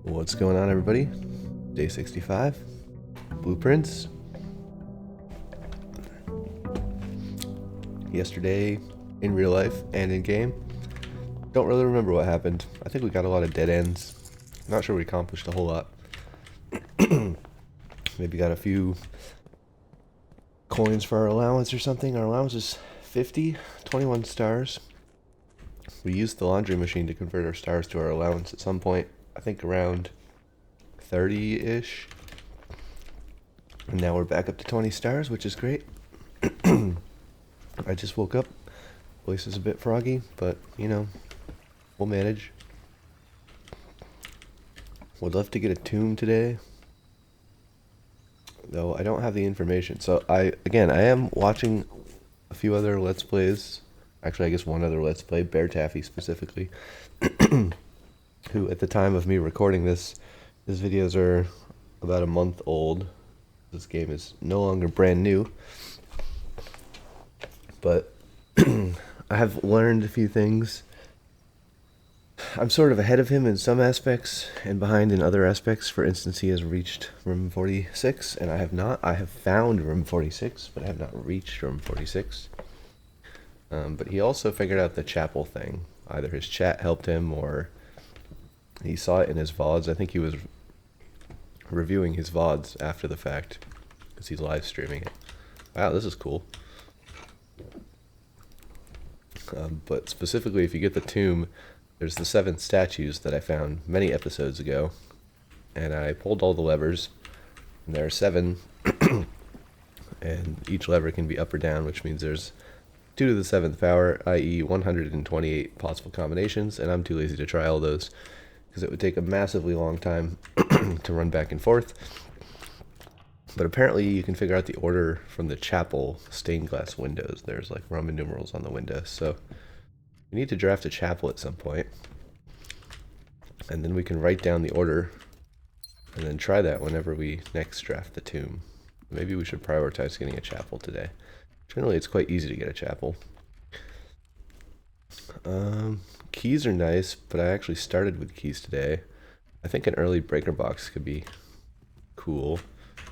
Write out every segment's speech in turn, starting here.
What's going on, everybody? Day 65. Blueprints. Yesterday, in real life and in game. Don't really remember what happened. I think we got a lot of dead ends. Not sure we accomplished a whole lot. Maybe got a few coins for our allowance or something. Our allowance is 50, 21 stars. We used the laundry machine to convert our stars to our allowance at some point. I think around 30-ish. And now we're back up to 20 stars, which is great. I just woke up. Voice is a bit froggy, but, you know, we'll manage. Would love to get a tomb today, though I don't have the information. So I am watching a few other Let's Plays. Actually, I guess one other Let's Play, Bear Taffy specifically, who at the time of me recording this, his videos are about a month old. This game is no longer brand new. But I have learned a few things. I'm sort of ahead of him in some aspects and behind in other aspects. For instance, he has reached room 46 and I have not. I have found room 46, but I have not reached room 46. But he also figured out the chapel thing. Either his chat helped him or he saw it in his VODs. I think he was reviewing his VODs after the fact because he's live streaming it. Wow, this is cool. But specifically, if you get the tomb, there's the 7 statues that I found many episodes ago. And I pulled all the levers, and there are 7. And each lever can be up or down, which means there's 2 to the 7th power, i.e. 128 possible combinations, and I'm too lazy to try all those, because it would take a massively long time to run back and forth. But apparently you can figure out the order from the chapel stained glass windows. There's like Roman numerals on the windows. So we need to draft a chapel at some point. And then we can write down the order and then try that whenever we next draft the tomb. Maybe we should prioritize getting a chapel today. Generally it's quite easy to get a chapel. Keys are nice, but I actually started with keys today. I think an early breaker box could be cool,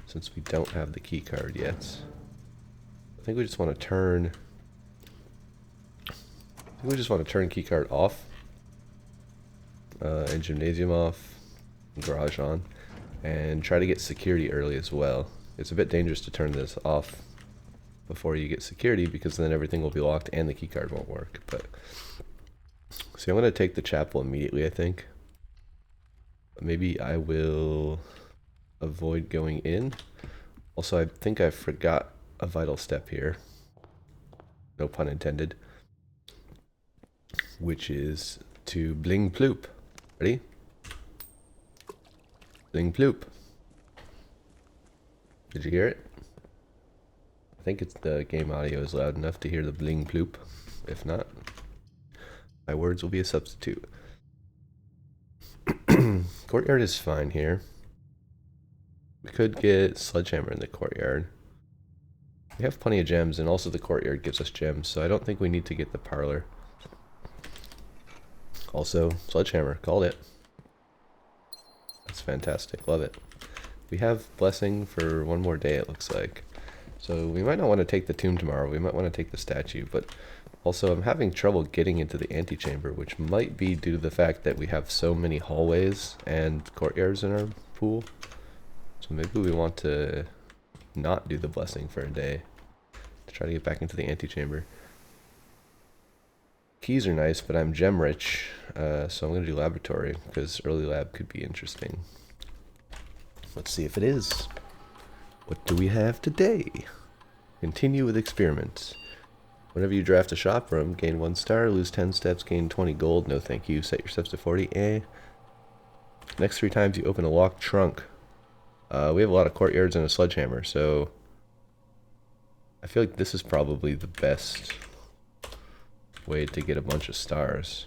since we don't have the key card yet. I think we just want to turn key card off, and gymnasium off, and garage on, and try to get security early as well. It's a bit dangerous to turn this off before you get security, because then everything will be locked and the key card won't work. But so I'm going to take the chapel immediately, I think. Maybe I will avoid going in. Also, I think I forgot a vital step here. No pun intended. Which is to bling ploop. Ready? Bling ploop. Did you hear it? I think it's the game audio is loud enough to hear the bling ploop. If not, my words will be a substitute. Courtyard is fine here. We could get Sledgehammer in the courtyard. We have plenty of gems, and also the courtyard gives us gems, so I don't think we need to get the parlor. Also, Sledgehammer, called it. That's fantastic, love it. We have Blessing for one more day, it looks like. So we might not want to take the tomb tomorrow, we might want to take the statue, but also I'm having trouble getting into the antechamber, which might be due to the fact that we have so many hallways and courtyards in our pool. So maybe we want to not do the blessing for a day to try to get back into the antechamber. Keys are nice, but I'm gem rich, so I'm going to do laboratory because early lab could be interesting. Let's see if it is. What do we have today? Continue with experiments. Whenever you draft a shop room, gain 1 star, lose 10 steps, gain 20 gold. No thank you. Set your steps to 40. Next 3 times you open a locked trunk. We have a lot of courtyards and a sledgehammer, so I feel like this is probably the best way to get a bunch of stars.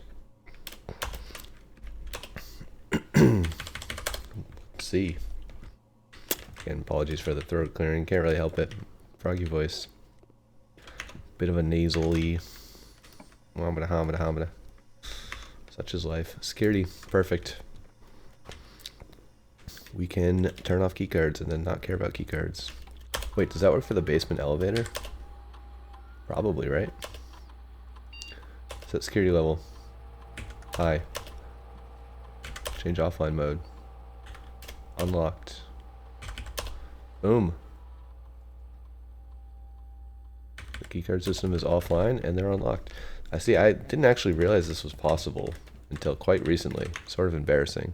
Let's see. Again, apologies for the throat clearing. Can't really help it. Froggy voice. Bit of a nasally. Wambada, hamada, hamada. Such is life. Security. Perfect. we can turn off keycards and then not care about keycards. Wait, does that work for the basement elevator? Probably, right? Set security level. High. Change offline mode. Unlocked. Boom. The keycard system is offline and they're unlocked. I see, I didn't actually realize this was possible until quite recently. Sort of embarrassing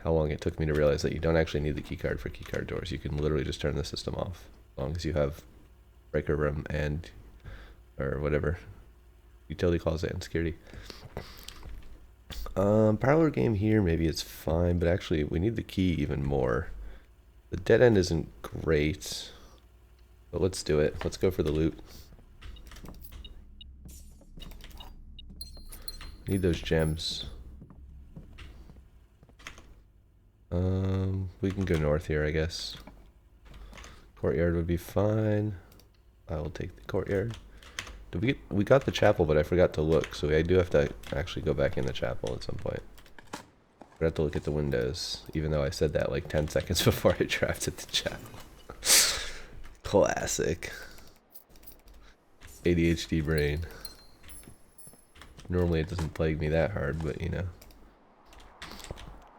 how long it took me to realize that you don't actually need the keycard for keycard doors. You can literally just turn the system off as long as you have breaker room and or whatever utility closet and security. Parlor game here, maybe it's fine, but actually we need the key even more. The dead end isn't great, but let's do it. Let's go for the loot. Need those gems. We can go north here, I guess. Courtyard would be fine. I will take the courtyard. We got the chapel, but I forgot to look, so I do have to actually go back in the chapel at some point. I have to look at the windows, even though I said that like 10 seconds before I drafted the chapel. Classic. ADHD brain. Normally it doesn't plague me that hard, but you know.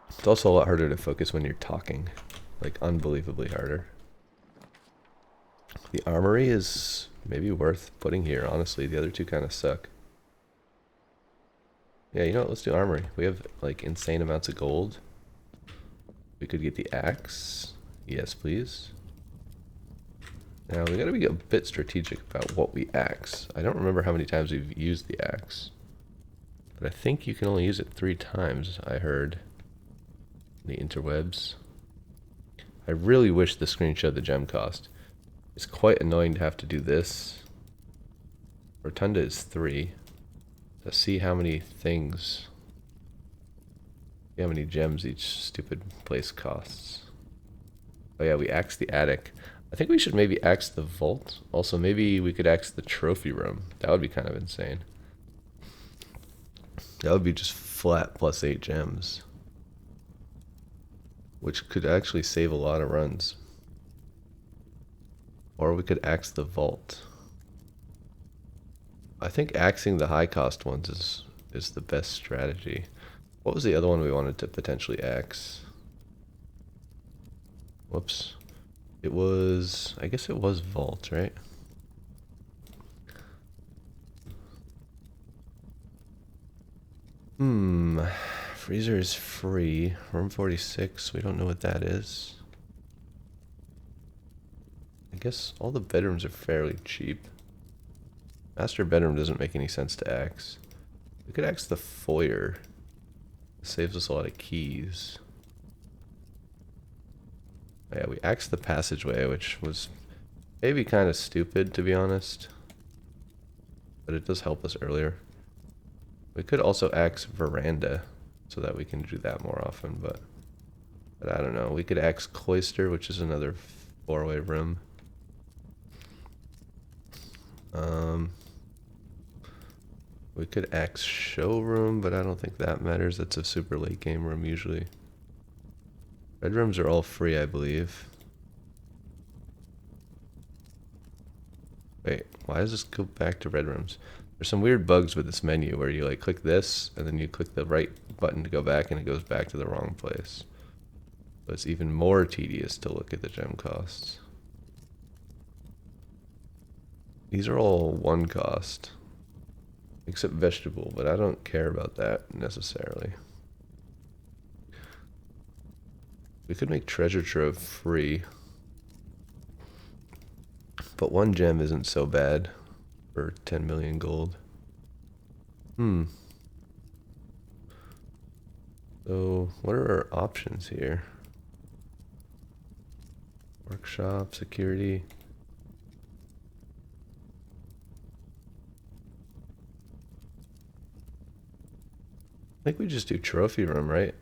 It's also a lot harder to focus when you're talking. Like, unbelievably harder. The armory is maybe worth putting here, honestly. The other two kind of suck. Yeah, you know what? Let's do armory. We have, like, insane amounts of gold. We could get the axe. Yes, please. Now, we gotta be a bit strategic about what we axe. I don't remember how many times we've used the axe. But I think you can only use it 3 times, I heard. The interwebs. I really wish the screen showed the gem cost. It's quite annoying to have to do this. Rotunda is 3. To see how many things, how many gems each stupid place costs. Oh yeah, we axed the attic. I think we should maybe axe the vault. Also, maybe we could axe the trophy room. That would be kind of insane. That would be just flat plus 8 gems. Which could actually save a lot of runs. Or we could axe the vault. I think axing the high cost ones is the best strategy. What was the other one we wanted to potentially axe? Whoops. It was, I guess it was vault, right? Freezer is free. Room 46, we don't know what that is. I guess all the bedrooms are fairly cheap. Master bedroom doesn't make any sense to axe. We could axe the foyer. It saves us a lot of keys. Oh yeah, we axed the passageway, which was maybe kind of stupid, to be honest. But it does help us earlier. We could also axe veranda, so that we can do that more often, but I don't know. We could axe cloister, which is another 4-way room. We could axe showroom, but I don't think that matters. That's a super late game room usually. Bedrooms are all free, I believe. Wait, why does this go back to red rooms? There's some weird bugs with this menu where you like click this and then you click the right button to go back and it goes back to the wrong place. So it's even more tedious to look at the gem costs. These are all 1 cost. Except vegetable, but I don't care about that necessarily. We could make treasure trove free. But 1 gem isn't so bad for 10 million gold. So, what are our options here? Workshop, security. I think we just do trophy room, right?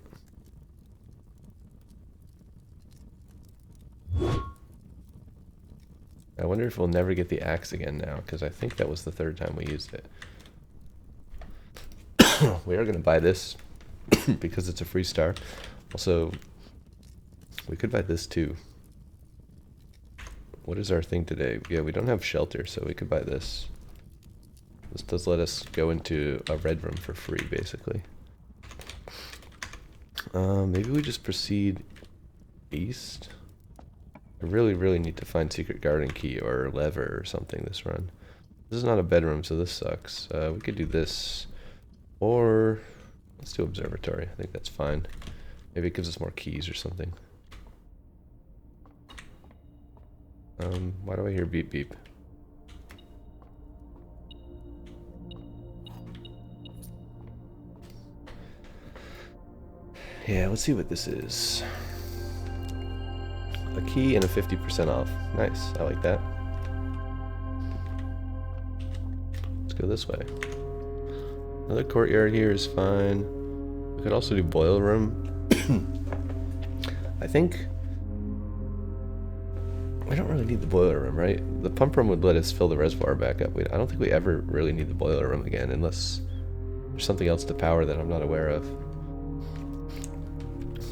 I wonder if we'll never get the axe again now, because I think that was the 3rd time we used it. We are going to buy this because it's a free star. Also, We could buy this too. What is our thing today? Yeah, we don't have shelter, so we could buy this. This does let us go into a red room for free, basically. Maybe we just proceed east. I really need to find secret garden key or lever or something this run. This is not a bedroom, so this sucks. We could do this, or let's do observatory. I think that's fine. Maybe it gives us more keys or something. Why do I hear beep beep? Yeah, let's see what this is. A key and a 50% off. Nice, I like that. Let's go this way. Another courtyard here is fine. We could also do boiler room. I think we don't really need the boiler room, right? The pump room would let us fill the reservoir back up. I don't think we ever really need the boiler room again, unless there's something else to power that I'm not aware of.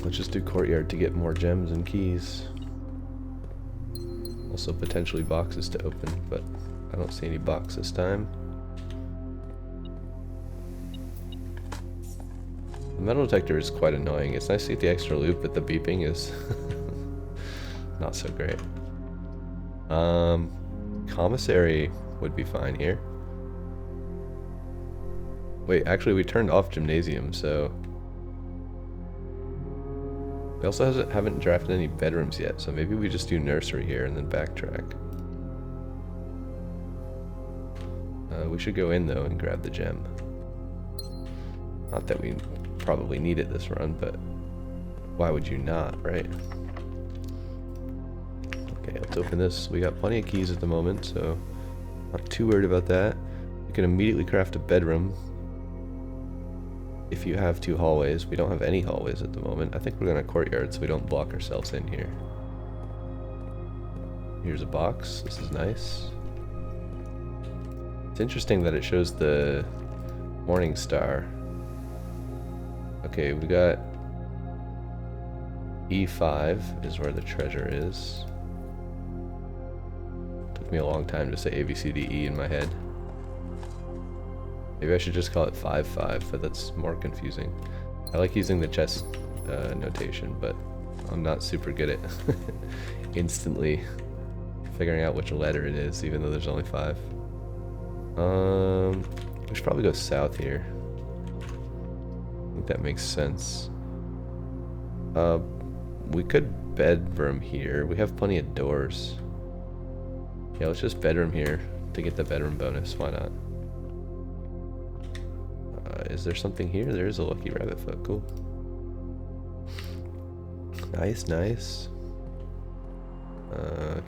Let's just do courtyard to get more gems and keys. Also potentially boxes to open, but I don't see any box this time. The metal detector is quite annoying. It's nice to get the extra loop, but the beeping is not so great. Commissary would be fine here. Wait, actually we turned off gymnasium, so we also haven't drafted any bedrooms yet, so maybe we just do nursery here and then backtrack. We should go in though and grab the gem. Not that we probably need it this run, but why would you not, right? Okay, let's open this. We got plenty of keys at the moment, so not too worried about that. You can immediately craft a bedroom if you have 2 hallways. We don't have any hallways at the moment. I think we're going to courtyard so we don't block ourselves in here. Here's a box. This is nice. It's interesting that it shows the morning star. Okay, we got E5 is where the treasure is. Took me a long time to say A, B, C, D, E in my head. Maybe I should just call it 5-5, but that's more confusing. I like using the chess notation, but I'm not super good at instantly figuring out which letter it is, even though there's only 5. We should probably go south here. I think that makes sense. We could bedroom here. We have plenty of doors. Yeah, let's just bedroom here to get the bedroom bonus. Why not? Is there something here? There is a lucky rabbit foot. Cool. Nice, nice.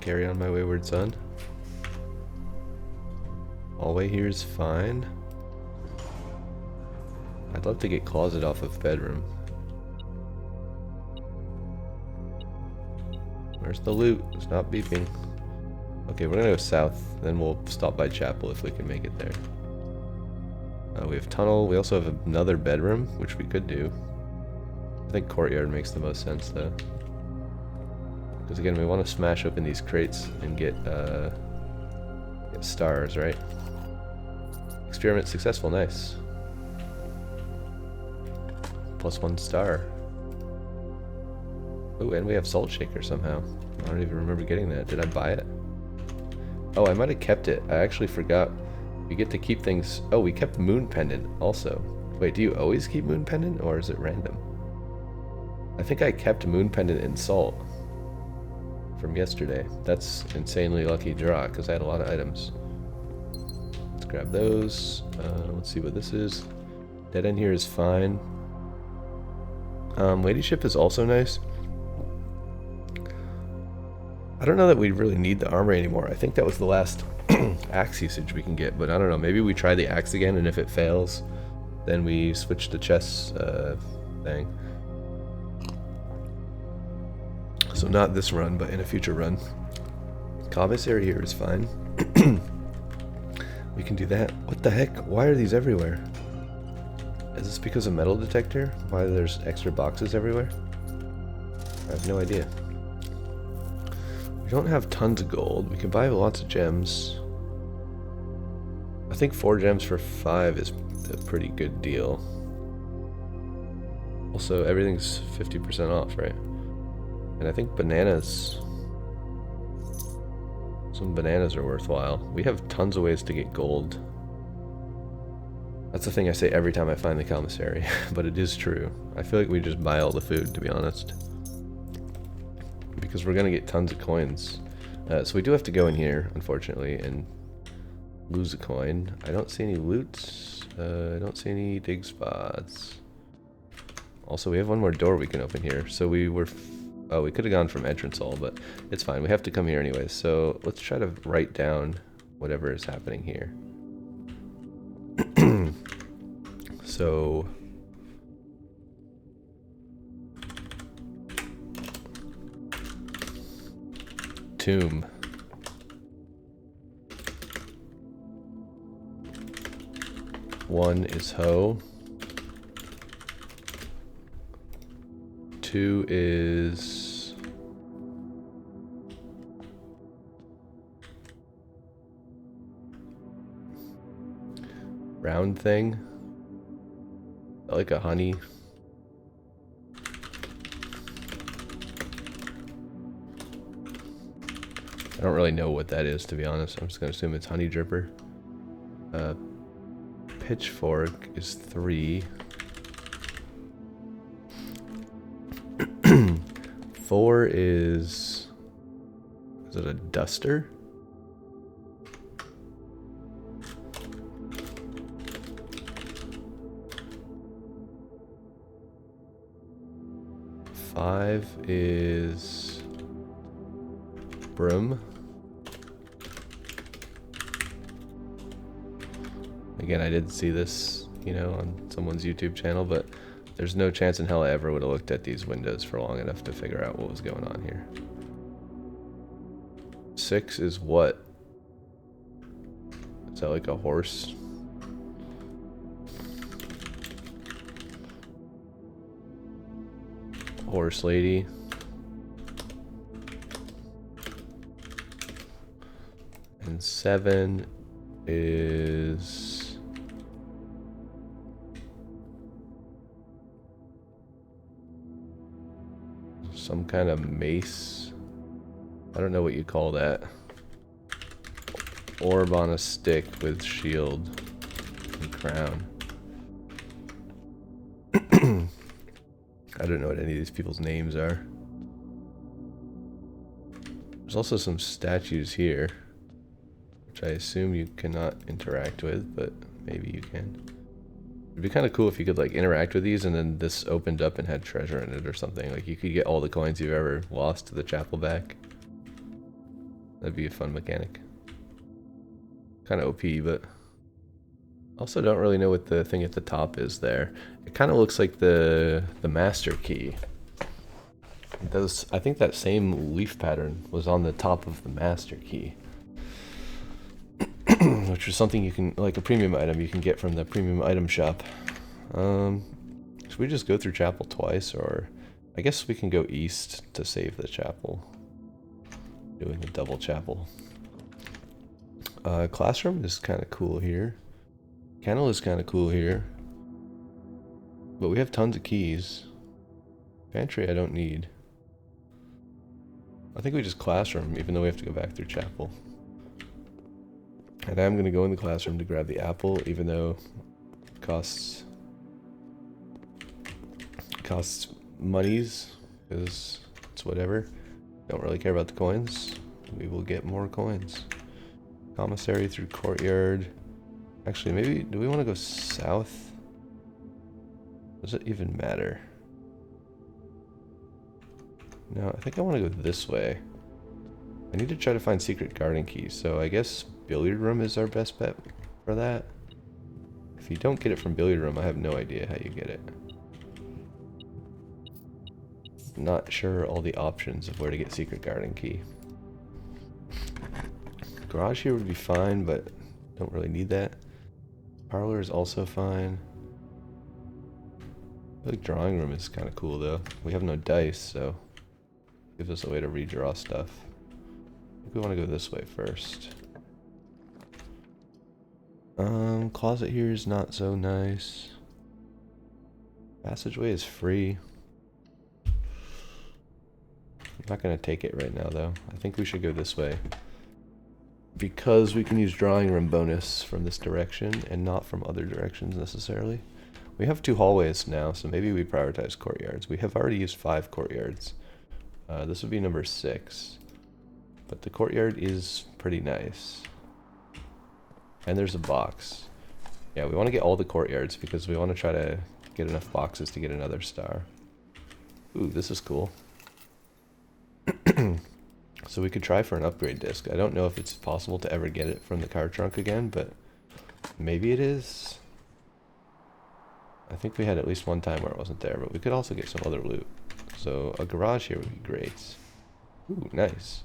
Carry on my wayward son. Hallway here is fine. I'd love to get closet off of bedroom. Where's the loot? It's not beeping. Okay, we're gonna go south, then we'll stop by chapel if we can make it there. We have tunnel. We also have another bedroom, which we could do. I think courtyard makes the most sense though. Because again, we want to smash open these crates and get stars, right? Experiment successful, nice. +1 star. Oh, and we have salt shaker somehow. I don't even remember getting that. Did I buy it? Oh, I might have kept it. I actually forgot. We get to keep things. Oh, we kept moon pendant also. Wait, do you always keep moon pendant or is it random? I think I kept moon pendant and salt from yesterday. That's insanely lucky draw because I had a lot of items. Let's grab those. Let's see what this is. Dead end here is fine. Ladyship is also nice. I don't know that we really need the armory anymore. I think that was the last axe usage we can get, but I don't know. Maybe we try the axe again, and if it fails, then we switch to chess thing. So not this run, but in a future run. Commissary here is fine. We can do that. What the heck? Why are these everywhere? Is this because of metal detector? Why there's extra boxes everywhere? I have no idea. We don't have tons of gold. We can buy lots of gems. I think 4 gems for 5 is a pretty good deal. Also, everything's 50% off, right? And I think bananas... Some bananas are worthwhile. We have tons of ways to get gold. That's the thing I say every time I find the commissary, but it is true. I feel like we just buy all the food, to be honest. Because we're gonna get tons of coins. So we do have to go in here, unfortunately, and lose a coin. I don't see any loot. I don't see any dig spots. Also, we have one more door we can open here. So we were... Oh, we could have gone from entrance hall, but it's fine. We have to come here anyways. So let's try to write down whatever is happening here. So... Tomb. One is hoe. 2 is... round thing. I like a honey. I don't really know what that is, to be honest. I'm just gonna assume it's honey dripper. Pitchfork is 3. 4 is it a duster? Five is broom. Again, I did see this, you know, on someone's YouTube channel, but there's no chance in hell I ever would have looked at these windows for long enough to figure out what was going on here. 6 is what? Is that like a horse? Horse lady. And 7 is... some kind of mace. I don't know what you call that. Orb on a stick with shield and crown. I don't know what any of these people's names are. There's also some statues here, which I assume you cannot interact with, but maybe you can. It'd be kind of cool if you could like interact with these and then this opened up and had treasure in it or something. Like you could get all the coins you've ever lost to the chapel back. That'd be a fun mechanic. Kind of OP, but also don't really know what the thing at the top is there. It kind of looks like the master key. It does, I think that same leaf pattern was on the top of the master key. Which is something you can, like a premium item you can get from the premium item shop. Should we just go through chapel twice, or I guess we can go east to save the chapel. Doing a double chapel. Classroom is kind of cool here. Kennel is kind of cool here. But we have tons of keys. Pantry I don't need. I think we just classroom, even though we have to go back through chapel. And I'm going to go in the classroom to grab the apple, even though it costs monies, because it's whatever. Don't really care about the coins. We will get more coins. Commissary through courtyard. Actually, maybe, do we want to go south? Does it even matter? No, I think I want to go this way. I need to try to find secret garden keys, so I guess billiard room is our best bet for that. If you don't get it from billiard room, I have no idea how you get it. Not sure all the options of where to get secret garden key. Garage here would be fine, but don't really need that. Parlor is also fine. I feel like drawing room is kind of cool though. We have no dice, so Gives us a way to redraw stuff. I think we want to go this way first. Closet here is not so nice. Passageway is free. I'm not going to take it right now, though. I think we should go this way. Because we can use drawing room bonus from this direction and not from other directions necessarily. We have 2 hallways now, so maybe we prioritize courtyards. We have already used 5 courtyards. This would be number 6. But the courtyard is pretty nice. And there's a box. Yeah, we want to get all the courtyards because we want to try to get enough boxes to get another star. Ooh, this is cool. So we could try for an upgrade disc. I don't know if it's possible to ever get it from the car trunk again, but maybe it is. I think we had at least one time where it wasn't there, but we could also get some other loot. So a garage here would be great. Ooh, nice.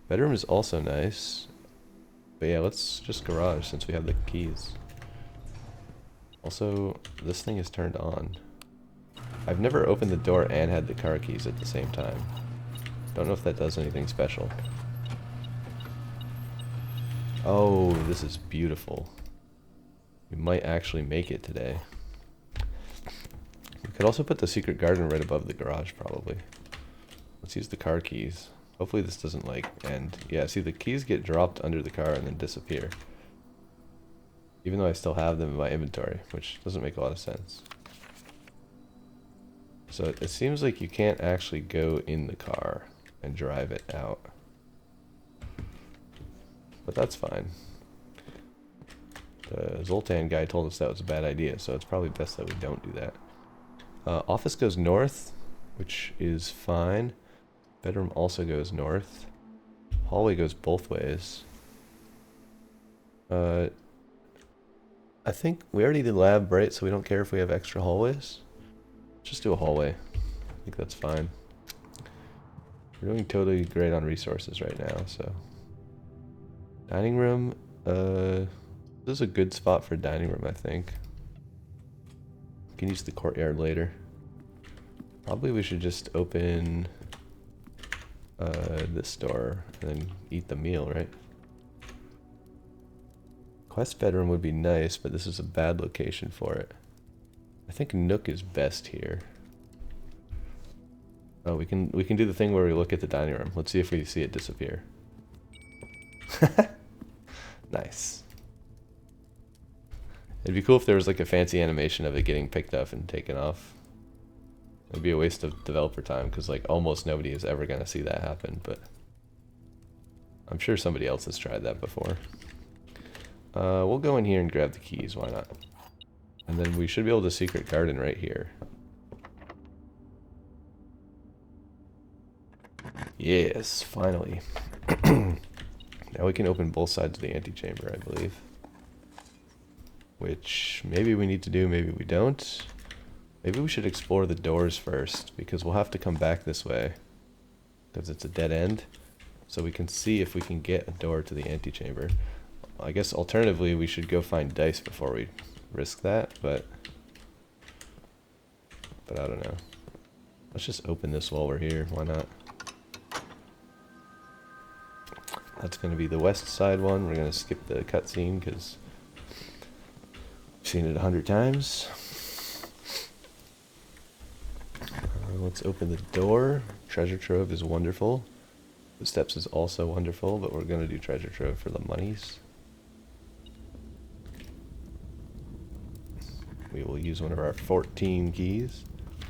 Bedroom is also nice. But yeah, let's just garage since we have the keys. Also, this thing is turned on. I've never opened the door and had the car keys at the same time. Don't know if that does anything special. Oh, this is beautiful. We might actually make it today. We could also put the secret garden right above the garage, probably. Let's use the car keys. Hopefully this doesn't, like, end. Yeah, see, the keys get dropped under the car and then disappear. Even though I still have them in my inventory, which doesn't make a lot of sense. So it seems like you can't actually go in the car and drive it out. But that's fine. The Zoltan guy told us that was a bad idea, so it's probably best that we don't do that. Office goes north, which is fine. Bedroom also goes north. Hallway goes both ways. I think we already did lab, right? So we don't care if we have extra hallways. Just do a hallway. I think that's fine. We're doing totally great on resources right now, so. Dining room, this is a good spot for dining room, I think. We can use the courtyard later. Probably we should just open this door and then eat the meal, right? Quest bedroom would be nice, but this is a bad location for it. I think Nook is best here. Oh, we can do the thing where we look at the dining room. Let's see if we see it disappear. Nice. It'd be cool if there was like a fancy animation of it getting picked up and taken off. It'd be a waste of developer time because like almost nobody is ever gonna see that happen, but I'm sure somebody else has tried that before. We'll go in here and grab the keys, why not? And then we should be able to secret garden right here. Yes, finally. Now we can open both sides of the antechamber, I believe. Which maybe we need to do, maybe we don't. Maybe we should explore the doors first, because we'll have to come back this way. Because it's a dead end. So we can see if we can get a door to the antechamber. I guess alternatively we should go find dice before we risk that, but I don't know. Let's just open this while we're here, why not? That's going to be the west side one. We're going to skip the cutscene because I've seen it 100 times. Let's open the door. Treasure trove is wonderful. The steps is also wonderful, but we're going to do treasure trove for the monies. We will use one of our 14 keys.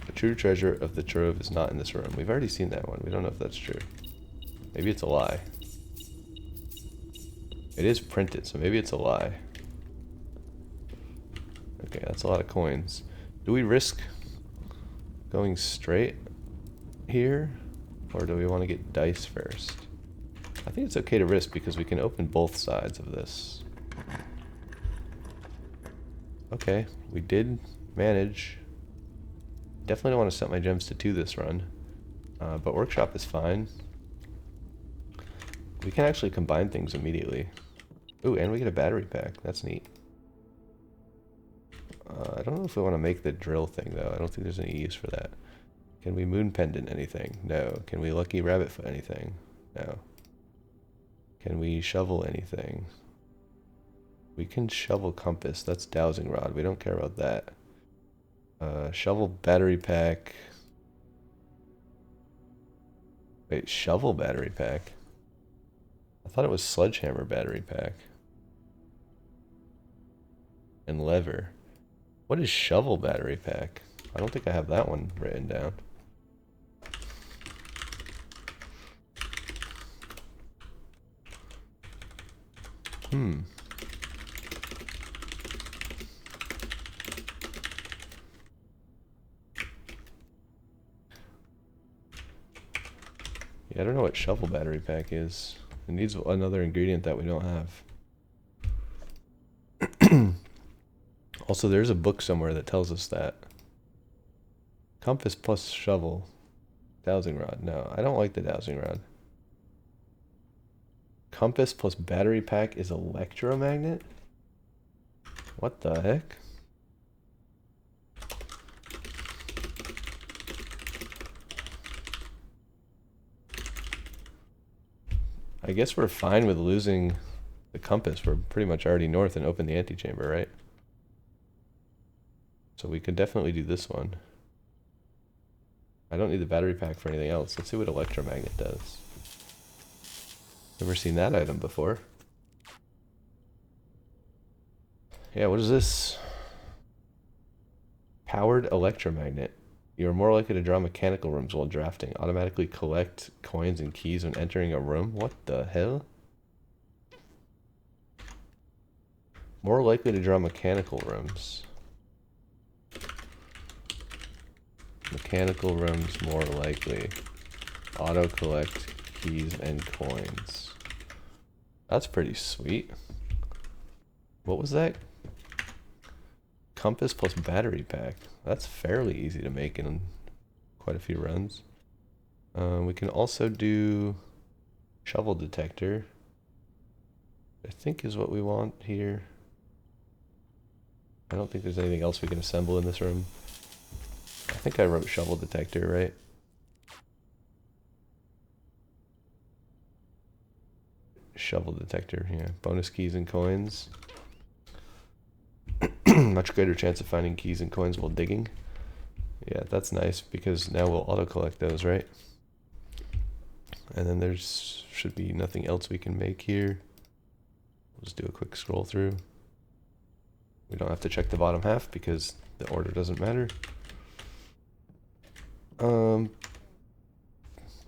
The true treasure of the trove is not in this room. We've already seen that one. We don't know if that's true. Maybe it's a lie. It is printed, so maybe it's a lie. Okay, that's a lot of coins. Do we risk going straight here? Or do we want to get dice first? I think it's okay to risk because we can open both sides of this. Okay, we did manage. Definitely don't want to set my gems to 2 this run. But workshop is fine. We can actually combine things immediately. Ooh, and we get a battery pack. That's neat. I don't know if we want to make the drill thing, though. I don't think there's any use for that. Can we moon pendant anything? No. Can we lucky rabbit foot anything? No. Can we shovel anything? We can shovel compass. That's dowsing rod. We don't care about that. Shovel battery pack. Wait, shovel battery pack? I thought it was sledgehammer battery pack. And lever. What is shovel battery pack? I don't think I have that one written down. Yeah, I don't know what shovel battery pack is. It needs another ingredient that we don't have. Also, there's a book somewhere that tells us that. Compass plus shovel. Dowsing rod. No, I don't like the dowsing rod. Compass plus battery pack is electromagnet? What the heck? I guess we're fine with losing the compass. We're pretty much already north and open the antechamber, right? So we could definitely do this one. I don't need the battery pack for anything else. Let's see what electromagnet does. Never seen that item before. Yeah, what is this? Powered electromagnet. You're more likely to draw mechanical rooms while drafting. Automatically collect coins and keys when entering a room. What the hell? More likely to draw mechanical rooms. Mechanical rooms more likely. Auto collect keys and coins. That's pretty sweet. What was that? Compass plus battery pack. That's fairly easy to make in quite a few runs. We can also do shovel detector. I think is what we want here. I don't think there's anything else we can assemble in this room. I think I wrote shovel detector, right? Shovel detector, yeah. Bonus keys and coins. Much greater chance of finding keys and coins while digging. Yeah, that's nice because now we'll auto-collect those, right? And then there's should be nothing else we can make here. We'll just do a quick scroll through. We don't have to check the bottom half because the order doesn't matter. We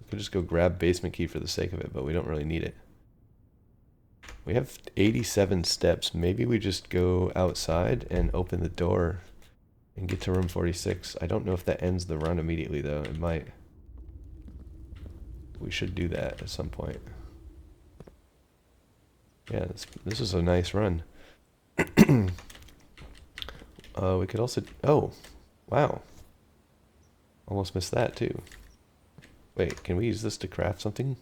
could just go grab basement key for the sake of it, but we don't really need it. We have 87 steps. Maybe we just go outside and open the door and get to room 46. I don't know if that ends the run immediately, though. It might. We should do that at some point. Yeah, this is a nice run. We could also... Oh, wow. Almost missed that, too. Wait, can we use this to craft something?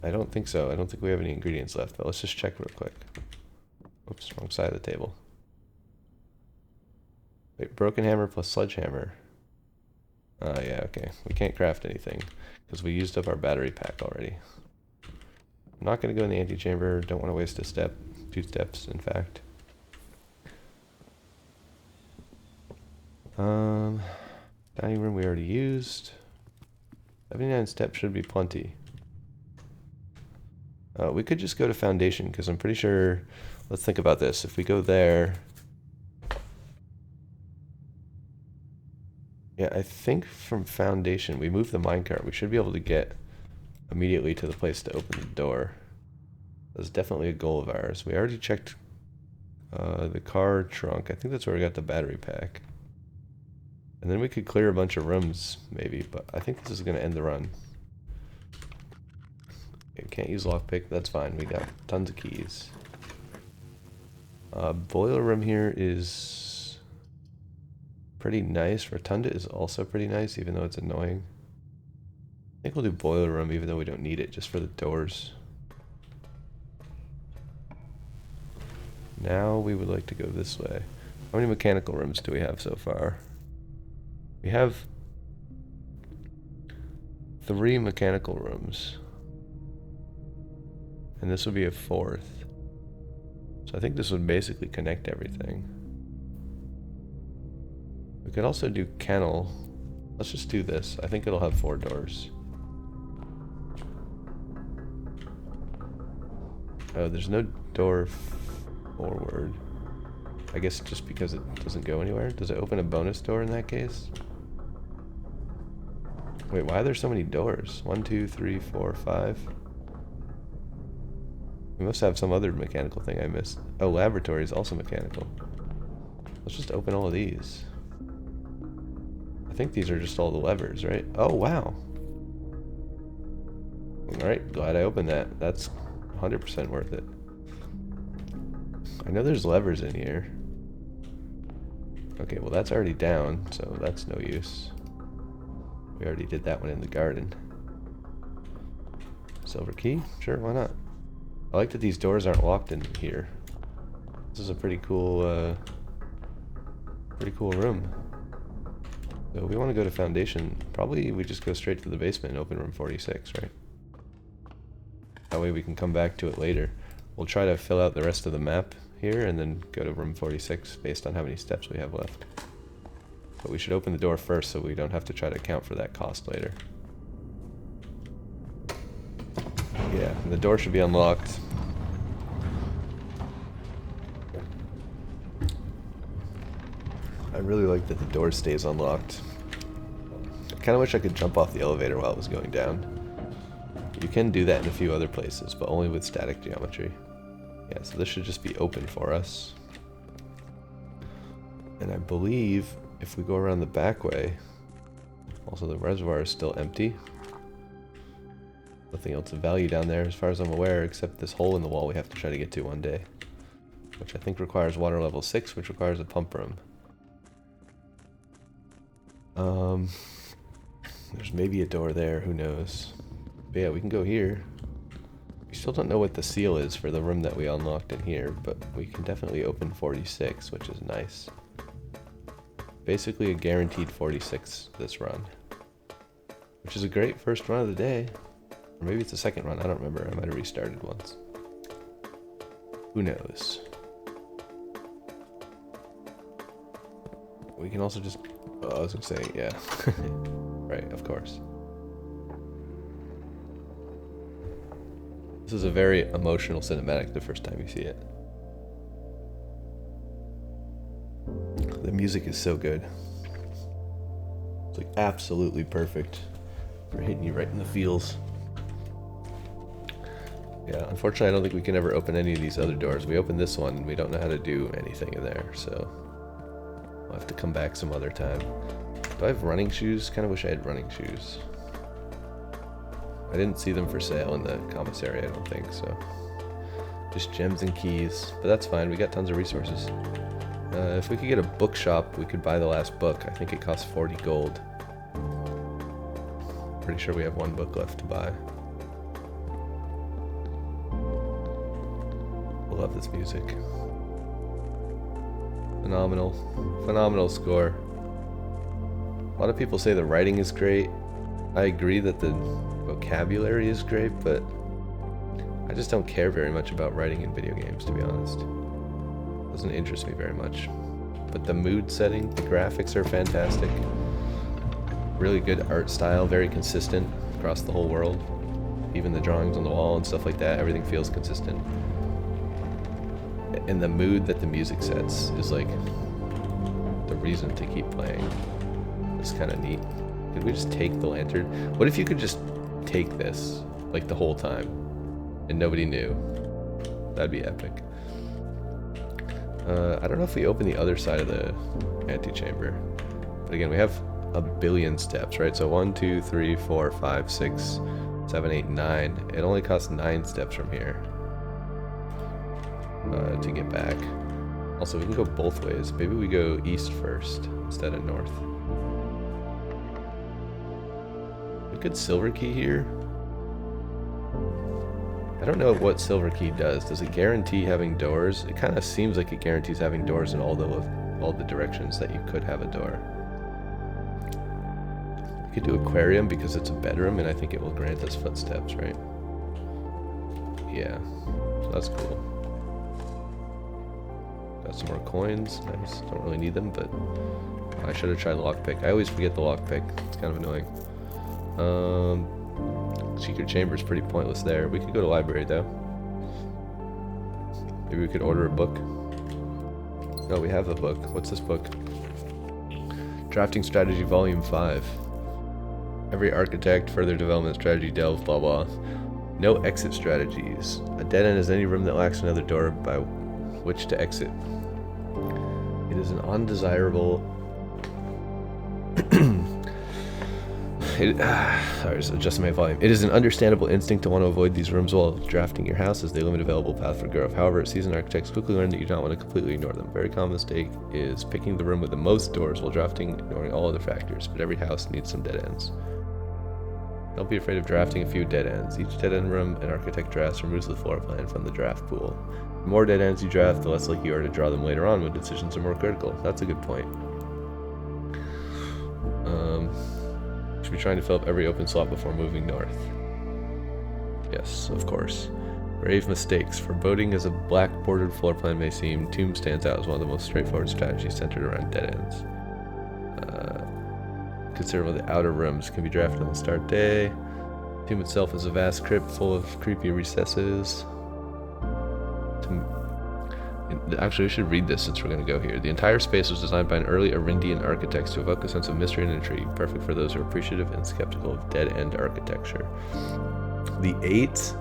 I don't think so. I don't think we have any ingredients left, but let's just check real quick. Oops, wrong side of the table. Wait, broken hammer plus sledgehammer. Oh, yeah, okay. We can't craft anything because we used up our battery pack already. I'm not going to go in the antechamber. Don't want to waste a step. 2 steps, in fact. Dining room we already used. 79 steps should be plenty. We could just go to foundation because I'm pretty sure... Let's think about this. If we go there... Yeah, I think from foundation, we move the minecart. We should be able to get immediately to the place to open the door. That's definitely a goal of ours. We already checked the car trunk. I think that's where we got the battery pack. And then we could clear a bunch of rooms, maybe, but I think this is going to end the run. Okay, can't use lockpick, that's fine. We got tons of keys. Boiler room here is pretty nice. Rotunda is also pretty nice, even though it's annoying. I think we'll do boiler room, even though we don't need it, just for the doors. Now we would like to go this way. How many mechanical rooms do we have so far? We have 3 mechanical rooms. And this would be a 4th. So I think this would basically connect everything. We could also do kennel. Let's just do this. I think it'll have 4 doors. Oh, there's no door forward. I guess just because it doesn't go anywhere. Does it open a bonus door in that case? Wait, why are there so many doors? 1, 2, 3, 4, 5. We must have some other mechanical thing I missed. Oh, laboratory is also mechanical. Let's just open all of these. I think these are just all the levers, right? Oh, wow. Alright, glad I opened that. That's 100% worth it. I know there's levers in here. Okay, well that's already down, so that's no use. We already did that one in the garden. Silver key? Sure, why not? I like that these doors aren't locked in here. This is a pretty cool room. So we want to go to foundation. Probably we just go straight to the basement and open room 46, right? That way we can come back to it later. We'll try to fill out the rest of the map here and then go to room 46 based on how many steps we have left. But we should open the door first so we don't have to try to account for that cost later. Yeah, and the door should be unlocked. I really like that the door stays unlocked. I kind of wish I could jump off the elevator while it was going down. You can do that in a few other places, but only with static geometry. Yeah, so this should just be open for us. And I believe if we go around the back way, also the reservoir is still empty. Nothing else of value down there as far as I'm aware, except this hole in the wall we have to try to get to one day. Which I think requires water level 6, which requires a pump room. There's maybe a door there, who knows. But yeah, we can go here. We still don't know what the seal is for the room that we unlocked in here, but we can definitely open 46, which is nice. Basically a guaranteed 46 this run. Which is a great first run of the day. Or maybe it's the second run, I don't remember. I might have restarted once. Who knows? We can also just... Oh, I was gonna say, yeah. Right, of course. This is a very emotional cinematic the first time you see it. The music is so good. It's like absolutely perfect for hitting you right in the feels. Yeah, unfortunately I don't think we can ever open any of these other doors. We opened this one and we don't know how to do anything in there, so we'll have to come back some other time. Do I have running shoes? Kind of wish I had running shoes. I didn't see them for sale in the commissary, I don't think, so. Just gems and keys, but that's fine, we got tons of resources. If we could get a bookshop, we could buy the last book. I think it costs 40 gold. Pretty sure we have one book left to buy. I love this music. Phenomenal. Phenomenal score. A lot of people say the writing is great. I agree that the vocabulary is great, but I just don't care very much about writing in video games, to be honest. It doesn't interest me very much. But the mood setting, the graphics are fantastic. Really good art style, very consistent across the whole world. Even the drawings on the wall and stuff like that, everything feels consistent. And the mood that the music sets is like the reason to keep playing. It's kind of neat. Could we just take the lantern? What if you could just take this like the whole time and nobody knew? That'd be epic. I don't know if we open the other side of the antechamber, but again, we have a billion steps, right? So 1, 2, 3, 4, 5, 6, 7, 8, 9. It only costs 9 steps from here to get back. Also, we can go both ways. Maybe we go east first instead of north. A good silver key here. I don't know what silver key does. Does it guarantee having doors? It kind of seems like it guarantees having doors in all the all the directions that you could have a door. We could do aquarium because it's a bedroom, and I think it will grant us footsteps, right? Yeah, so that's cool. Got some more coins. Nice. Don't really need them, but I should have tried the lockpick. I always forget the lockpick. It's kind of annoying. Secret chamber is pretty pointless there. We could go to library though. Maybe we could order a book. No, we have a book. What's this book? Drafting Strategy Volume 5. Every architect, further development strategy, delve, blah blah. No exit strategies. A dead end is any room that lacks another door by which to exit. It is an undesirable... sorry, just adjusting my volume. It is an understandable instinct to want to avoid these rooms while drafting your house as they limit available path for growth. However, seasoned architects quickly learn that you don't want to completely ignore them. Very common mistake is picking the room with the most doors while drafting, ignoring all other factors. But every house needs some dead ends. Don't be afraid of drafting a few dead ends. Each dead end room an architect drafts removes the floor plan from the draft pool. The more dead ends you draft, the less likely you are to draw them later on when decisions are more critical. That's a good point. Should be trying to fill up every open slot before moving north. Yes, of course. Grave mistakes. Foreboding as a black bordered floor plan may seem, Tomb stands out as one of the most straightforward strategies centered around dead ends. Consider the outer rooms can be drafted on the start day. Tomb itself is a vast crypt full of creepy recesses. Actually, we should read this since we're going to go here. The entire space was designed by an early Arindian architect to evoke a sense of mystery and intrigue, perfect for those who are appreciative and skeptical of dead-end architecture. The 8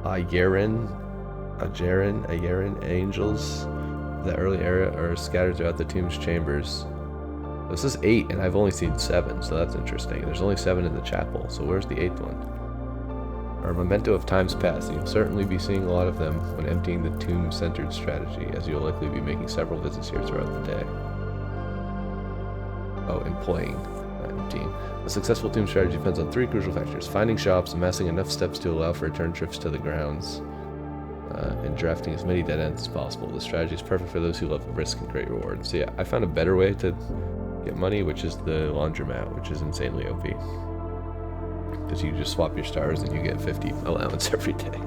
Ayeren angels of that early era are scattered throughout the tomb's chambers. This is 8, and I've only seen 7, so that's interesting. There's only 7 in the chapel, so where's the 8th one? Are a memento of times past, and you'll certainly be seeing a lot of them when emptying the tomb-centered strategy, as you'll likely be making several visits here throughout the day. Oh, employing, not emptying. A successful tomb strategy depends on 3 crucial factors: finding shops, amassing enough steps to allow for return trips to the grounds, and drafting as many dead ends as possible. This strategy is perfect for those who love risk and great reward. So yeah, I found a better way to get money, which is the laundromat, which is insanely OP. Because you just swap your stars and you get 50 allowance every day.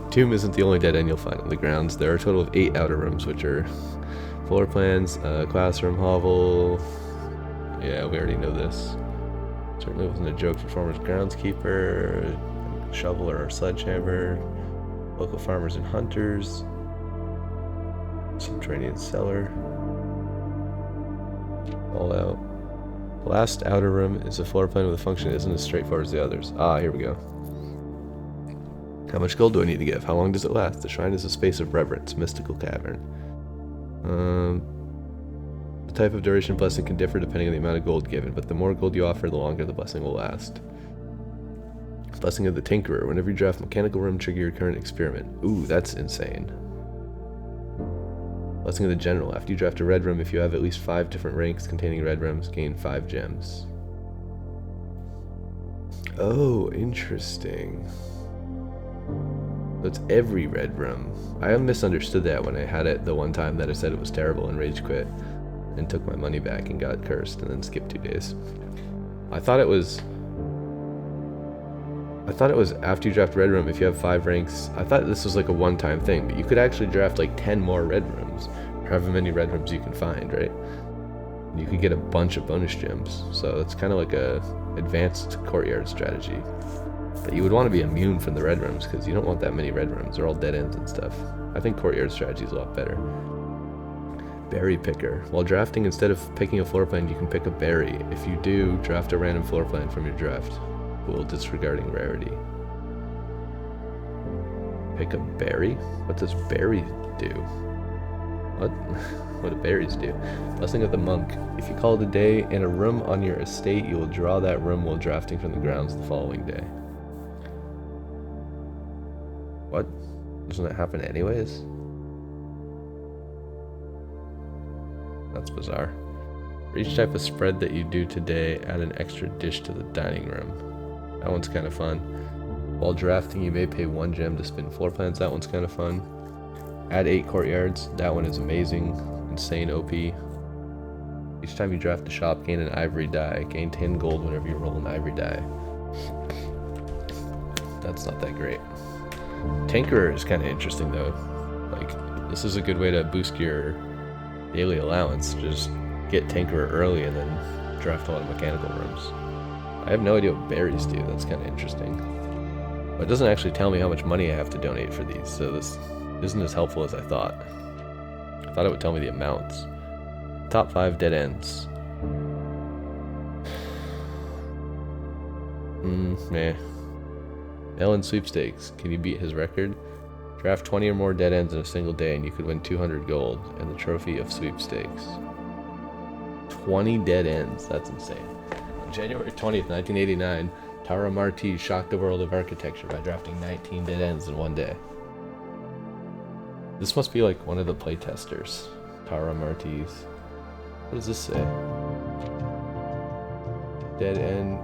Tomb isn't the only dead end you'll find on the grounds. There are a total of 8 outer rooms, which are floor plans, classroom, hovel. Yeah, we already know this. Certainly wasn't a joke for former groundskeeper, shovel or sledgehammer, local farmers and hunters, subterranean cellar, all out. The last outer room is a floor plan with a function that isn't as straightforward as the others. Ah, here we go. How much gold do I need to give? How long does it last? The shrine is a space of reverence. Mystical cavern. The type of duration blessing can differ depending on the amount of gold given, but the more gold you offer, the longer the blessing will last. Blessing of the Tinkerer. Whenever you draft mechanical room, trigger your current experiment. Ooh, that's insane. Blessing of the General. After you draft a red room, if you have at least 5 different ranks containing red rooms, gain 5 gems. Oh, interesting. That's every red room. I misunderstood that when I had it the one time that I said it was terrible and rage quit and took my money back and got cursed and then skipped 2 days. I thought it was after you draft red room, if you have 5 ranks. I thought this was like a one-time thing, but you could actually draft like 10 more red rooms, or however many red rooms you can find, right? You could get a bunch of bonus gems. So it's kind of like a advanced courtyard strategy. But you would want to be immune from the red rooms because you don't want that many red rooms. They're all dead ends and stuff. I think courtyard strategy is a lot better. Berry picker. While drafting, instead of picking a floor plan, you can pick a berry. If you do, draft a random floor plan from your draft. Pool disregarding rarity. Pick a berry? What does berry do? What? What do berries do? Blessing of the Monk. If you call it a day in a room on your estate, you will draw that room while drafting from the grounds the following day. What? Doesn't that happen anyways? That's bizarre. For each type of spread that you do today, add an extra dish to the dining room. That one's kind of fun. While drafting, you may pay 1 gem to spin floor plans. That one's kind of fun. Add 8 courtyards. That one is amazing. insane OP. Each time you draft a shop, gain an ivory die. Gain 10 gold whenever you roll an ivory die. That's not that great. Tinkerer is kind of interesting though. Like, this is a good way to boost your daily allowance. Just get Tinkerer early and then draft a lot of mechanical rooms. I have no idea what berries do. That's kind of interesting. But it doesn't actually tell me how much money I have to donate for these, so this isn't as helpful as I thought. I thought it would tell me the amounts. Top 5 dead ends. Meh. Ellen sweepstakes. Can you beat his record? Draft 20 or more dead ends in a single day and you could win 200 gold and the trophy of sweepstakes. 20 dead ends. That's insane. On January 20th, 1989, Tara Marti shocked the world of architecture by drafting 19 dead ends in one day. This must be like one of the playtesters. Tara Marti's. What does this say? Dead end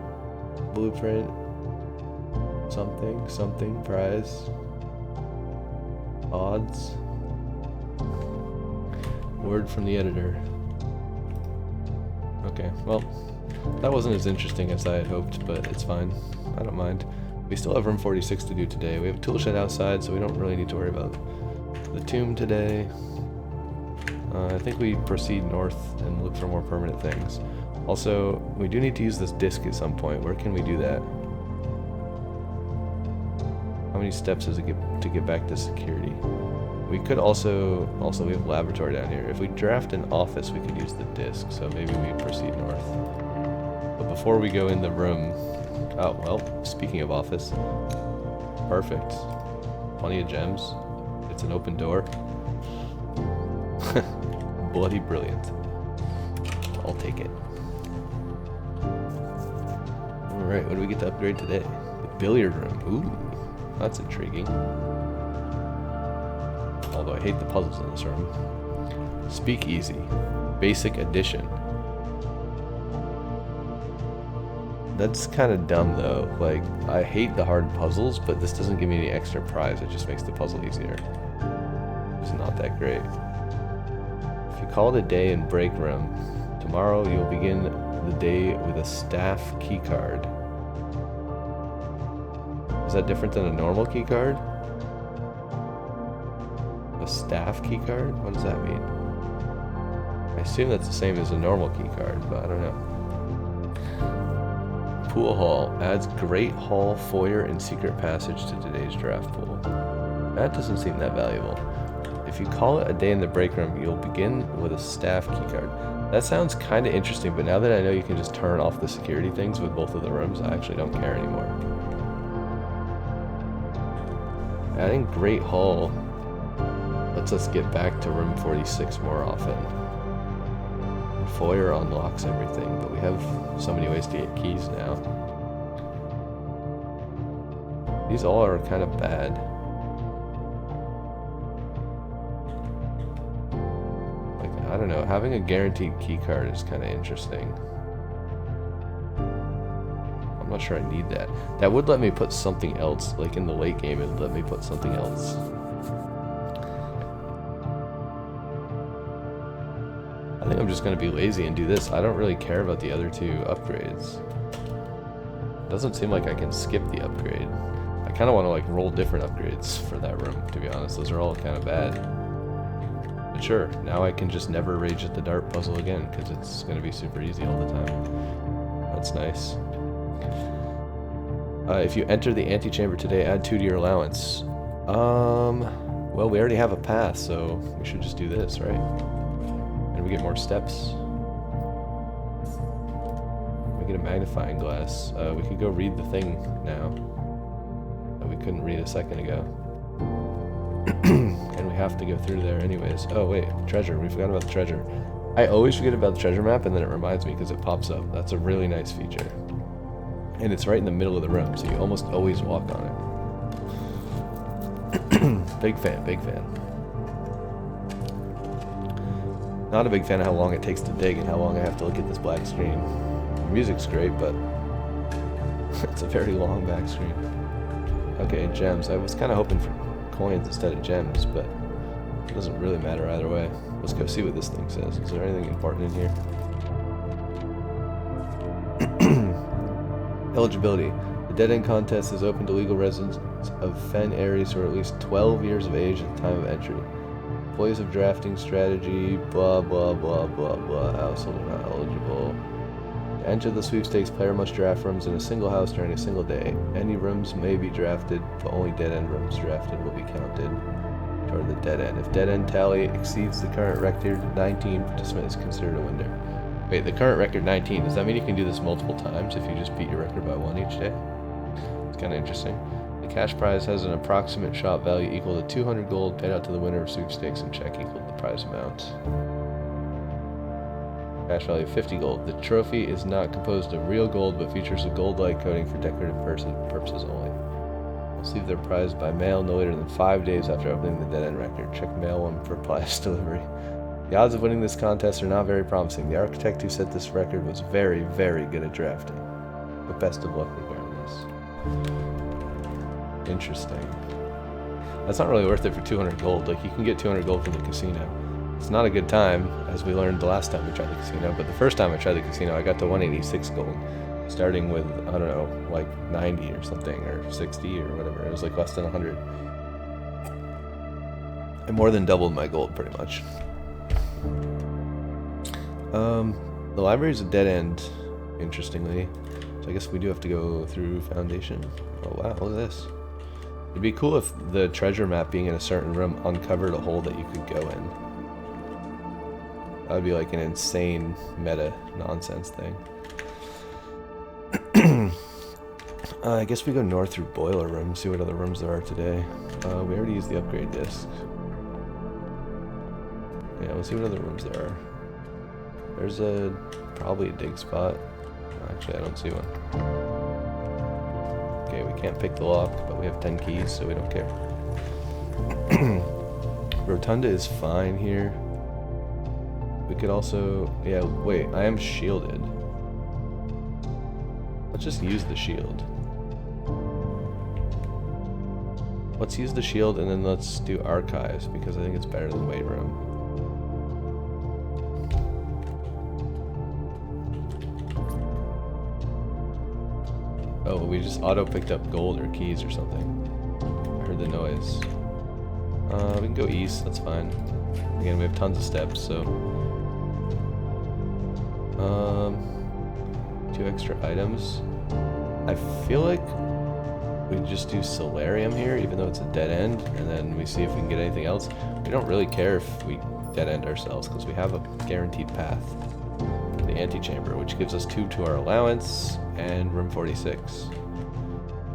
blueprint. Something prize. Odds. Word from the editor. Okay, well, that wasn't as interesting as I had hoped, but it's fine. I don't mind. We still have room 46 to do today. We have a tool shed outside, so we don't really need to worry about the tomb today. I think we proceed north and look for more permanent things. Also, we do need to use this disc at some point. Where can we do that? How many steps does it get to get back to security? We could also we have a laboratory down here. If we draft an office, we could use the disc, so maybe we proceed north. But before we go in the room, oh, well, speaking of office, perfect. Plenty of gems. It's an open door. Bloody brilliant. I'll take it. Alright, what do we get to upgrade today? The billiard room. Ooh, that's intriguing. Although I hate the puzzles in this room. Speakeasy. Basic edition. That's kind of dumb though. Like, I hate the hard puzzles, but this doesn't give me any extra prize. It just makes the puzzle easier. It's not that great. If you call it a day in break room, tomorrow you'll begin the day with a staff keycard. Is that different than a normal keycard? A staff keycard? What does that mean? I assume that's the same as a normal keycard, but I don't know. Pool hall adds great hall, foyer, and secret passage to today's draft pool. That doesn't seem that valuable. If you call it a day in the break room, you'll begin with a staff keycard. That sounds kind of interesting, but now that I know you can just turn off the security things with both of the rooms, I actually don't care anymore. Adding Great Hall lets us get back to room 46 more often. Foyer unlocks everything, but we have so many ways to get keys now. These all are kind of bad. Like, I don't know, having a guaranteed key card is kind of interesting. I'm not sure I need that. That would let me put something else, like in the late game, it would let me put something else. I think I'm just going to be lazy and do this. I don't really care about the other two upgrades. It doesn't seem like I can skip the upgrade. I kind of want to like roll different upgrades for that room, to be honest. Those are all kind of bad. But sure, now I can just never rage at the dart puzzle again, because it's going to be super easy all the time. That's nice. If you enter the antechamber today, add 2 to your allowance. Well, we already have a path, so we should just do this, right? And we get more steps. We get a magnifying glass. We could go read the thing now that we couldn't read a second ago. And we have to go through there anyways. Oh wait, treasure. We forgot about the treasure. I always forget about the treasure map, and then it reminds me because it pops up. That's a really nice feature. And it's right in the middle of the room, so you almost always walk on it. Big fan, big fan. Not a big fan of how long it takes to dig and how long I have to look at this black screen. The music's great, but it's a very long back screen. Okay, gems. I was kind of hoping for coins instead of gems, but it doesn't really matter either way. Let's go see what this thing says. Is there anything important in here? Eligibility. The Dead End contest is open to legal residents of Fen areas who are at least 12 years of age at the time of entry. Employees of drafting strategy, blah blah blah blah blah. Household are not eligible. To enter the sweepstakes, player must draft rooms in a single house during a single day. Any rooms may be drafted, but only dead end rooms drafted will be counted toward the dead end. If dead end tally exceeds the current record 19, participant is considered a winner. Wait, the current record 19, does that mean you can do this multiple times if you just beat your record by 1 each day? It's kind of interesting. The cash prize has an approximate shop value equal to 200 gold paid out to the winner of sweepstakes and check equal to the prize amount. Cash value 50 gold. The trophy is not composed of real gold but features a gold-like coating for decorative purposes only. Receive their prize by mail no later than 5 days after opening the dead end record. Check mail 1 for prize delivery. The odds of winning this contest are not very promising. The architect who set this record was very, very good at drafting. But best of luck regardless. Interesting. That's not really worth it for 200 gold. Like, you can get 200 gold from the casino. It's not a good time, as we learned the last time we tried the casino, but the first time I tried the casino, I got to 186 gold. Starting with, I don't know, like 90 or something, or 60 or whatever. It was like less than 100. I more than doubled my gold, pretty much. The library's a dead end, interestingly. So I guess we do have to go through Foundation. Oh wow, look at this. It'd be cool if the treasure map being in a certain room uncovered a hole that you could go in. That would be like an insane meta nonsense thing. I guess we go north through Boiler Room, see what other rooms there are today. We already used the upgrade disc. Yeah, let's see what other rooms there are. There's probably a dig spot. Actually, I don't see one. Okay, we can't pick the lock, but we have 10 keys, so we don't care. Rotunda is fine here. We could also... Yeah, wait, I am shielded. Let's just use the shield. Let's use the shield and then let's do archives, because I think it's better than weight room. Oh, we just auto-picked up gold or keys or something. I heard the noise. We can go east, that's fine. Again, we have tons of steps, so... 2 extra items. I feel like we just do Solarium here, even though it's a dead end, and then we see if we can get anything else. We don't really care if we dead end ourselves, because we have a guaranteed path. The antechamber, which gives us 2 to our allowance, and room 46.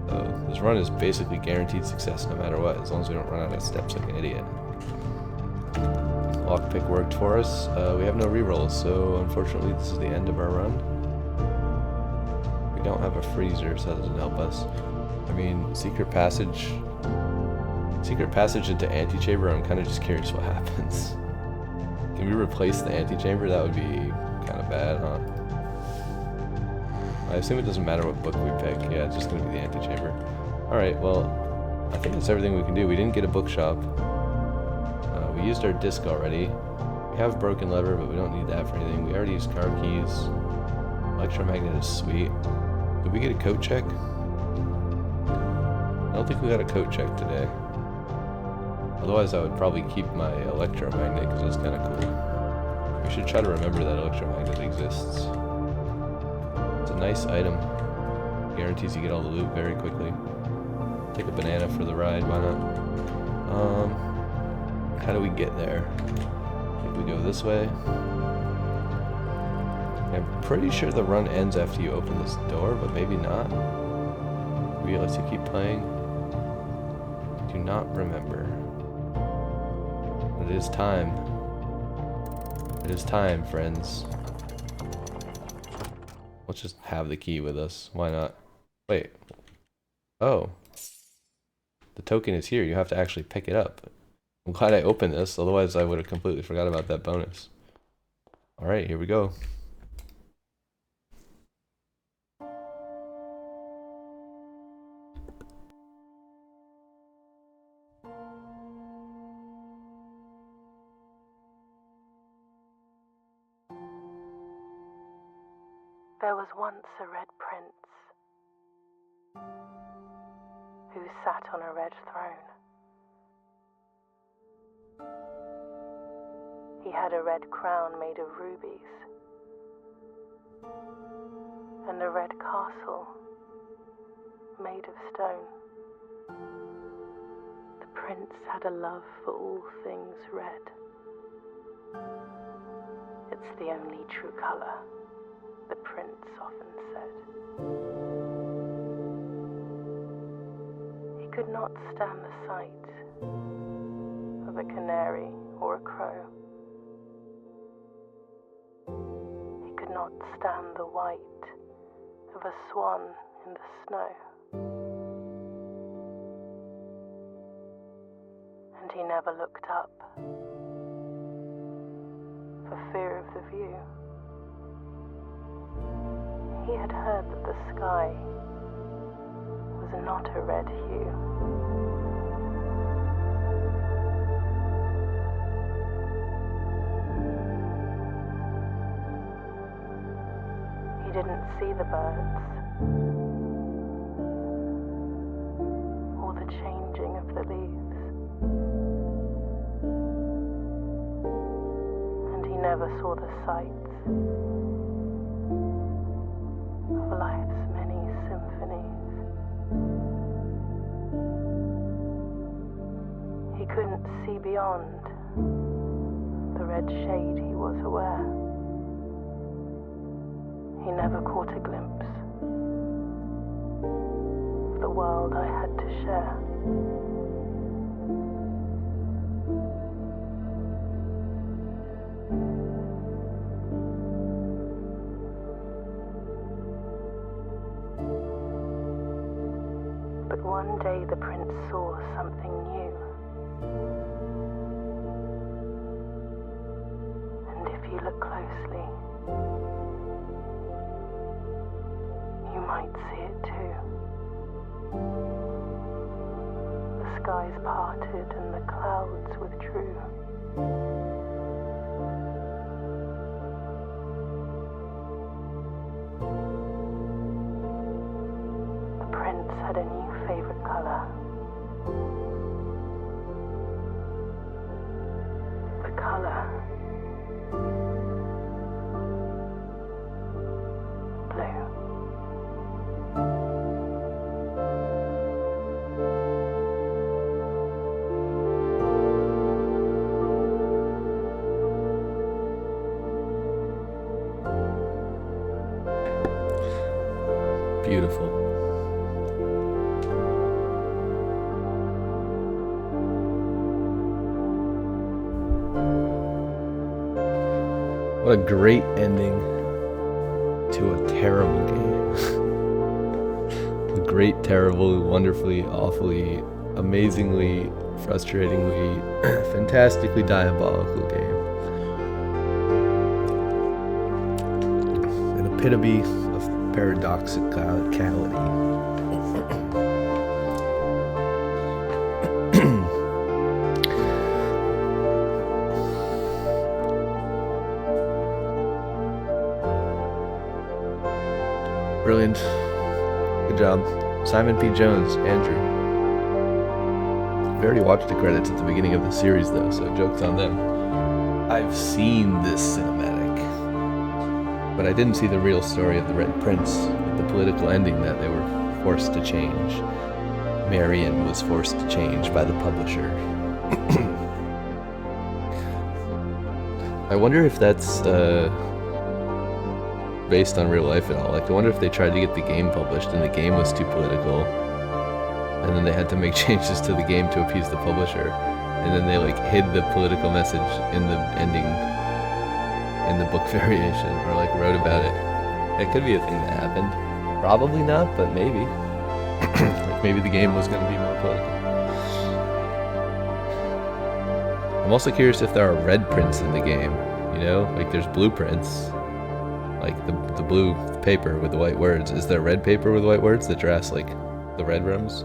So this run is basically guaranteed success no matter what, as long as we don't run out of steps like an idiot. Lockpick worked for us. We have no rerolls, so unfortunately this is the end of our run. We don't have a freezer, so that doesn't help us. I mean, secret passage into antechamber, I'm kind of just curious what happens. Can we replace the antechamber? That would be kind of bad, huh? I assume it doesn't matter what book we pick. Yeah, it's just going to be the antechamber. Alright, well, I think that's everything we can do. We didn't get a bookshop. We used our disc already. We have broken lever, but we don't need that for anything. We already used car keys. Electromagnet is sweet. Did we get a coat check? I don't think we got a coat check today. Otherwise, I would probably keep my electromagnet because it's kind of cool. We should try to remember that electromagnet exists. It's a nice item. Guarantees you get all the loot very quickly. Take a banana for the ride, why not? How do we get there? I think we go this way. I'm pretty sure the run ends after you open this door, but maybe not. Maybe it lets you keep playing. Do not remember. But it is time. It is time, friends. Let's just have the key with us. Why not? Wait. Oh. The token is here. You have to actually pick it up. I'm glad I opened this, otherwise I would have completely forgot about that bonus. Alright, here we go. There was once a red prince who sat on a red throne. He had a red crown made of rubies and a red castle made of stone. The prince had a love for all things red. It's the only true color, the prince often said. He could not stand the sight of a canary or a crow. He could not stand the white of a swan in the snow. And he never looked up for fear of the view. He had heard that the sky was not a red hue. He didn't see the birds or the changing of the leaves, and he never saw the sights of life's many symphonies. He couldn't see beyond the red shade he was aware. He never caught a glimpse of the world I had to share. But one day the prince saw something new. And if you look closely, you might see it too. The skies parted and the clouds withdrew. The prince had a new favorite color. The color blue. Beautiful. What a great ending to a terrible game. A great, terrible, wonderfully, awfully, amazingly, frustratingly, fantastically diabolical game. An epitome of paradoxicality. Brilliant. Good job. Simon P. Jones, Andrew. We already watched the credits at the beginning of the series, though, so joke's on them. I've seen this cinematic, but I didn't see the real story of the Red Prince, the political ending that they were forced to change. Marion was forced to change by the publisher. I wonder if that's based on real life at all. Like, I wonder if they tried to get the game published and the game was too political, and then they had to make changes to the game to appease the publisher, and then they like hid the political message in the ending in the book variation, or like wrote about it. It could be a thing that happened. Probably not, but maybe. Like maybe the game was going to be more political. I'm also curious if there are red prints in the game. You know, like there's blueprints, like the blue paper with the white words. Is there red paper with white words that dress like the red rooms?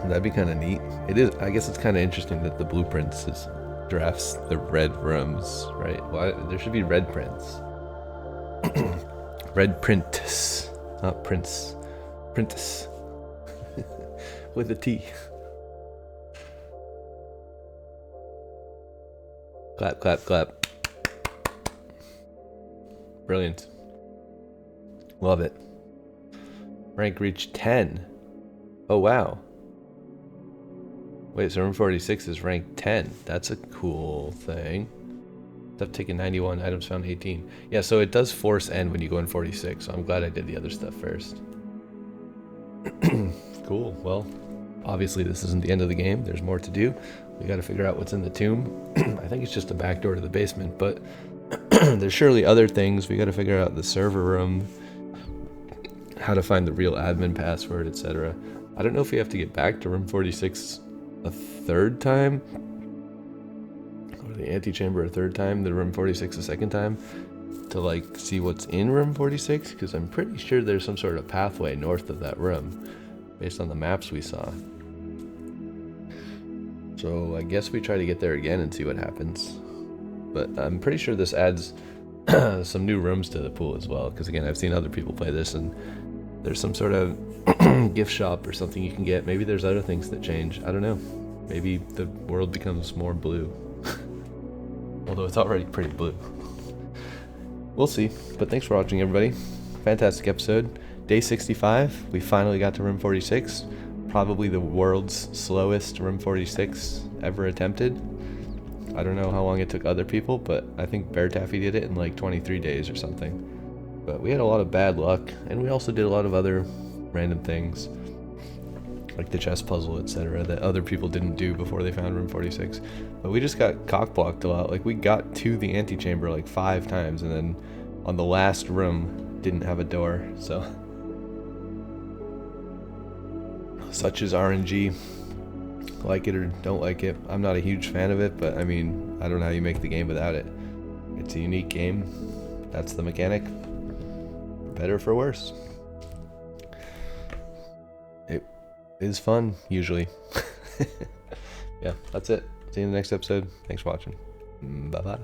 That'd be kind of neat. It is. I guess it's kind of interesting that the blueprints is Drafts the red rooms, right? Why there should be red prints. Red prints, not prince. Printus. With a T. Clap, clap, clap. Brilliant. Love it. Rank reached 10. Oh, wow. Wait, so room 46 is rank 10. That's a cool thing. Stuff taken 91, items found 18. Yeah, so it does force end when you go in 46, so I'm glad I did the other stuff first. Cool, well, obviously this isn't the end of the game. There's more to do. We gotta figure out what's in the tomb. I think it's just a back door to the basement, but there's surely other things. We gotta figure out the server room, how to find the real admin password, etc. I don't know if we have to get back to room 46 a third time, or the antechamber a third time, the room 46 a second time, to like see what's in room 46, because I'm pretty sure there's some sort of pathway north of that room based on the maps we saw. So I guess we try to get there again and see what happens, but I'm pretty sure this adds some new rooms to the pool as well, because again, I've seen other people play this and there's some sort of gift shop or something you can get. Maybe there's other things that change. I don't know. Maybe the world becomes more blue. Although it's already pretty blue. We'll see. But thanks for watching, everybody. Fantastic episode. Day 65. We finally got to room 46. Probably the world's slowest room 46 ever attempted. I don't know how long it took other people, but I think Bear Taffy did it in like 23 days or something. But we had a lot of bad luck, and we also did a lot of other random things, like the chess puzzle, etc., that other people didn't do before they found room 46. But we just got cockblocked a lot. Like, we got to the antechamber like 5 times, and then on the last room didn't have a door. So such is RNG. Like it or don't like it. I'm not a huge fan of it, but I mean, I don't know how you make the game without it. It's a unique game. That's the mechanic. Better for worse. It is fun, usually. Yeah, that's it. See you in the next episode. Thanks for watching. Bye-bye.